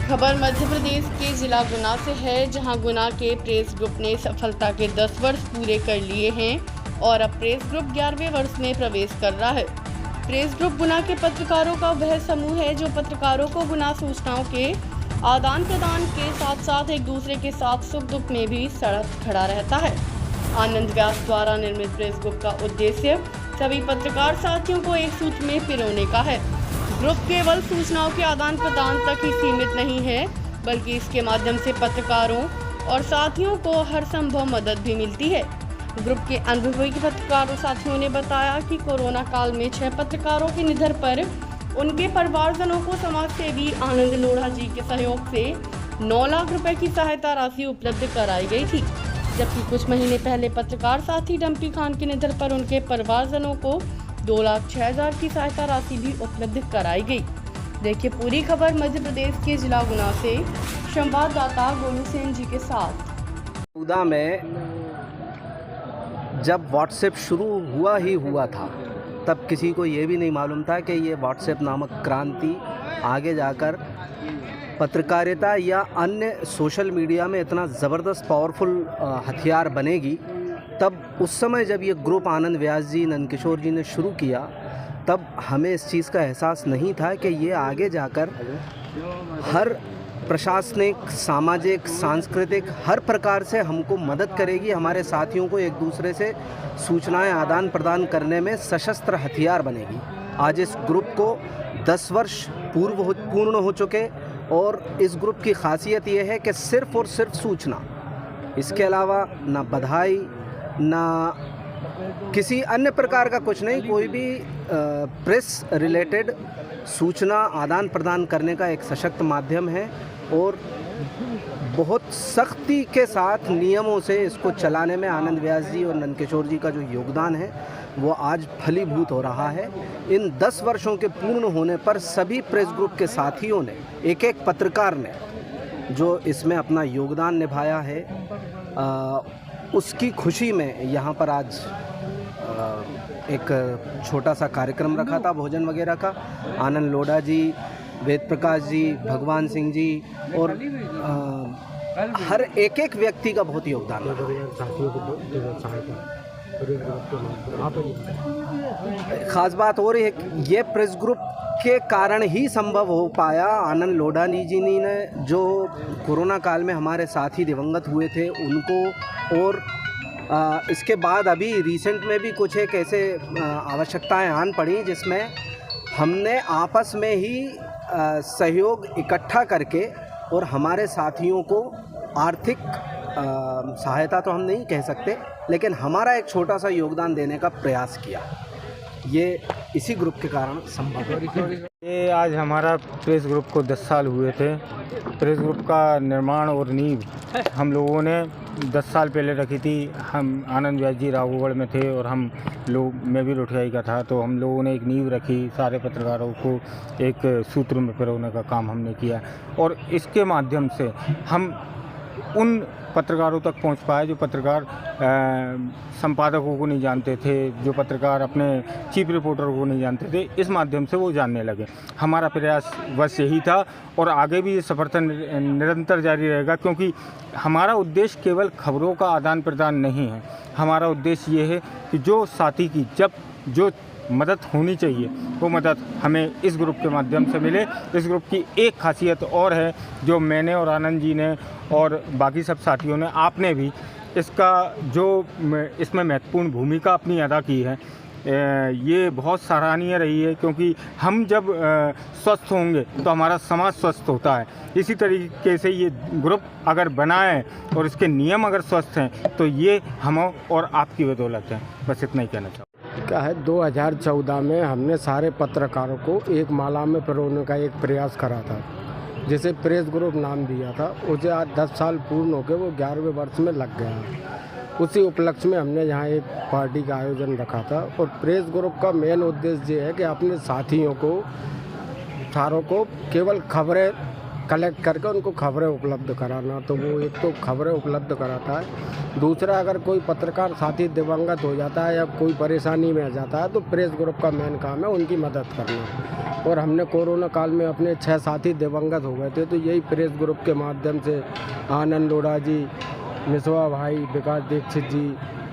खबर मध्य प्रदेश के जिला गुना से है, जहां गुना के प्रेस ग्रुप ने सफलता के 10 वर्ष पूरे कर लिए हैं और अब प्रेस ग्रुप 11वें वर्ष में प्रवेश कर रहा है। प्रेस ग्रुप गुना के पत्रकारों का वह समूह है जो पत्रकारों को गुना सूचनाओं के आदान प्रदान के साथ साथ एक दूसरे के साथ सुख दुख में भी सड़क खड़ा रहता है। आनंद व्यास द्वारा निर्मित प्रेस ग्रुप का उद्देश्य सभी पत्रकार साथियों को एक सूत्र में पिरोने का है। ग्रुप केवल सूचनाओं के आदान प्रदान तक ही सीमित नहीं है, बल्कि इसके माध्यम से पत्रकारों और साथियों को हर संभव मदद भी मिलती है। ग्रुप के अनुभवी पत्रकारों साथियों ने बताया कि कोरोना काल में 6 पत्रकारों के निधन पर उनके परिवारजनों को समाज सेवी आनंद लोढ़ा जी के सहयोग से 9 लाख रुपए की सहायता राशि उपलब्ध कराई गई थी, जबकि कुछ महीने पहले पत्रकार साथी डम्पी खान के निधन पर उनके परिवारजनों को 2,06,000 की सहायता राशि भी उपलब्ध कराई गई। देखिए पूरी खबर मध्य प्रदेश के जिला गुना से संवाददाता गोलू सेन जी के साथ। उदा में जब व्हाट्सएप शुरू हुआ था, तब किसी को ये भी नहीं मालूम था कि ये व्हाट्सएप नामक क्रांति आगे जाकर पत्रकारिता या अन्य सोशल मीडिया में इतना ज़बरदस्त पावरफुल हथियार बनेगी। तब उस समय जब ये ग्रुप आनंद व्यास जी, नंदकिशोर जी ने शुरू किया, तब हमें इस चीज़ का एहसास नहीं था कि ये आगे जाकर हर प्रशासनिक, सामाजिक, सांस्कृतिक हर प्रकार से हमको मदद करेगी, हमारे साथियों को एक दूसरे से सूचनाएं आदान प्रदान करने में सशस्त्र हथियार बनेगी। आज इस ग्रुप को 10 वर्ष पूर्ण हो चुके और इस ग्रुप की खासियत ये है कि सिर्फ़ और सिर्फ सूचना, इसके अलावा ना बधाई ना किसी अन्य प्रकार का कुछ नहीं, कोई भी प्रेस रिलेटेड सूचना आदान प्रदान करने का एक सशक्त माध्यम है और बहुत सख्ती के साथ नियमों से इसको चलाने में आनंद व्यास जी और नंदकिशोर जी का जो योगदान है वो आज फलीभूत हो रहा है। इन 10 वर्षों के पूर्ण होने पर सभी प्रेस ग्रुप के साथियों ने, एक पत्रकार ने जो इसमें अपना योगदान निभाया है, उसकी खुशी में यहाँ पर आज एक छोटा सा कार्यक्रम रखा था भोजन वगैरह का। आनंद लोढ़ा जी, वेद प्रकाश जी, भगवान सिंह जी और हर एक व्यक्ति का बहुत योगदान रहा। ख़ास बात और ये प्रेस ग्रुप के कारण ही संभव हो पाया। आनंद लोढ़ा जी ने जो कोरोना काल में हमारे साथी दिवंगत हुए थे उनको, और इसके बाद अभी रिसेंट में भी कुछ एक ऐसे आवश्यकताएं आन पड़ी जिसमें हमने आपस में ही सहयोग इकट्ठा करके और हमारे साथियों को आर्थिक सहायता तो हम नहीं कह सकते, लेकिन हमारा एक छोटा सा योगदान देने का प्रयास किया। ये इसी ग्रुप के कारण संभव है। ये आज हमारा प्रेस ग्रुप को 10 साल हुए थे। प्रेस ग्रुप का निर्माण और नींव हम लोगों ने 10 साल पहले रखी थी। हम आनंद व्यास जी राघोगढ़ में थे और हम लोग, मैं भी रोटियाई का था, तो हम लोगों ने एक नींव रखी, सारे पत्रकारों को एक सूत्र में पिरोने का काम हमने किया और इसके माध्यम से हम उन पत्रकारों तक पहुंच पाए जो पत्रकार संपादकों को नहीं जानते थे, जो पत्रकार अपने चीफ रिपोर्टर को नहीं जानते थे। इस माध्यम से वो जानने लगे। हमारा प्रयास बस यही था और आगे भी ये सफर निरंतर जारी रहेगा, क्योंकि हमारा उद्देश्य केवल खबरों का आदान प्रदान नहीं है। हमारा उद्देश्य ये है कि जो साथी की जो मदद होनी चाहिए वो मदद हमें इस ग्रुप के माध्यम से मिले। इस ग्रुप की एक खासियत और है जो मैंने और आनंद जी ने और बाकी सब साथियों ने, आपने भी इसमें महत्वपूर्ण भूमिका अपनी अदा की है। ये बहुत सराहनीय रही है, क्योंकि हम जब स्वस्थ होंगे तो हमारा समाज स्वस्थ होता है। इसी तरीके से ये ग्रुप अगर बना है और इसके नियम अगर स्वस्थ हैं तो ये हम और आपकी बदौलत है। बस इतना ही कहना चाहूँगा। क्या है, 2014 में हमने सारे पत्रकारों को एक माला में पिरोने का एक प्रयास करा था, जिसे प्रेस ग्रुप नाम दिया था। उसे आज 10 साल पूर्ण हो गए, वो 11वें वर्ष में लग गया। उसी उपलक्ष्य में हमने यहाँ एक पार्टी का आयोजन रखा था और प्रेस ग्रुप का मेन उद्देश्य ये है कि अपने साथियों को, सारों को केवल खबरें कलेक्ट करके उनको खबरें उपलब्ध कराना। तो वो एक तो खबरें उपलब्ध कराता है, दूसरा अगर कोई पत्रकार साथी दिवंगत हो जाता है या कोई परेशानी में आ जाता है तो प्रेस ग्रुप का मेन काम है उनकी मदद करना। और हमने कोरोना काल में अपने 6 साथी दिवंगत हो गए थे, तो यही प्रेस ग्रुप के माध्यम से आनंद लोढ़ा जी, मिसवा भाई, विकास दीक्षित जी,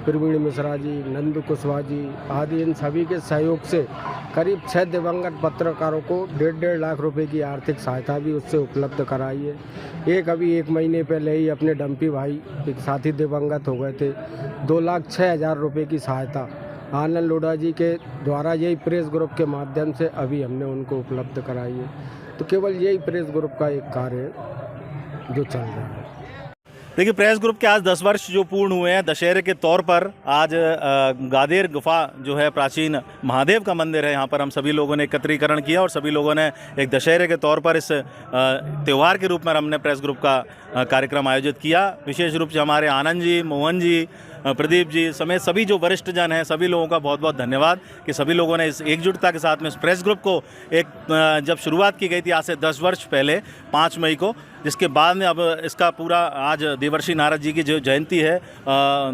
प्रवीण मिश्रा जी, नंदू कुशवाहा जी आदि इन सभी के सहयोग से करीब 6 दिवंगत पत्रकारों को 1.5 लाख रुपए की आर्थिक सहायता भी उससे उपलब्ध कराई है। अभी 1 महीने पहले ही अपने डम्पी भाई एक साथी दिवंगत हो गए थे, 2,06,000 रुपये की सहायता आनंद लोढ़ा जी के द्वारा यही प्रेस ग्रुप के माध्यम से अभी हमने उनको उपलब्ध कराई है। तो केवल यही प्रेस ग्रुप का एक कार्य है जो चल रहा है। देखिए, प्रेस ग्रुप के आज 10 वर्ष जो पूर्ण हुए हैं, दशहरे के तौर पर आज गादेर गुफा जो है प्राचीन महादेव का मंदिर है, यहाँ पर हम सभी लोगों ने एकत्रीकरण किया और सभी लोगों ने एक दशहरे के तौर पर इस त्यौहार के रूप में हमने प्रेस ग्रुप का कार्यक्रम आयोजित किया। विशेष रूप से हमारे आनंद जी, मोहन जी, प्रदीप जी समेत सभी जो वरिष्ठ जन हैं, सभी लोगों का बहुत बहुत धन्यवाद कि सभी लोगों ने इस एकजुटता के साथ में इस प्रेस ग्रुप को जब शुरुआत की गई थी आज से 10 वर्ष पहले 5 मई को, जिसके बाद में अब इसका पूरा आज देवर्षि नारद जी की जो जयंती है,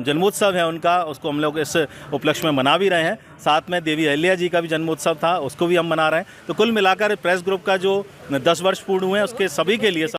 जन्मोत्सव है उनका, उसको हम लोग इस उपलक्ष्य में मना भी रहे हैं। साथ में देवी अहिल्या जी का भी जन्मोत्सव था, उसको भी हम मना रहे हैं। तो कुल मिलाकर प्रेस ग्रुप का जो 10 वर्ष पूर्ण हुए हैं उसके सभी के लिए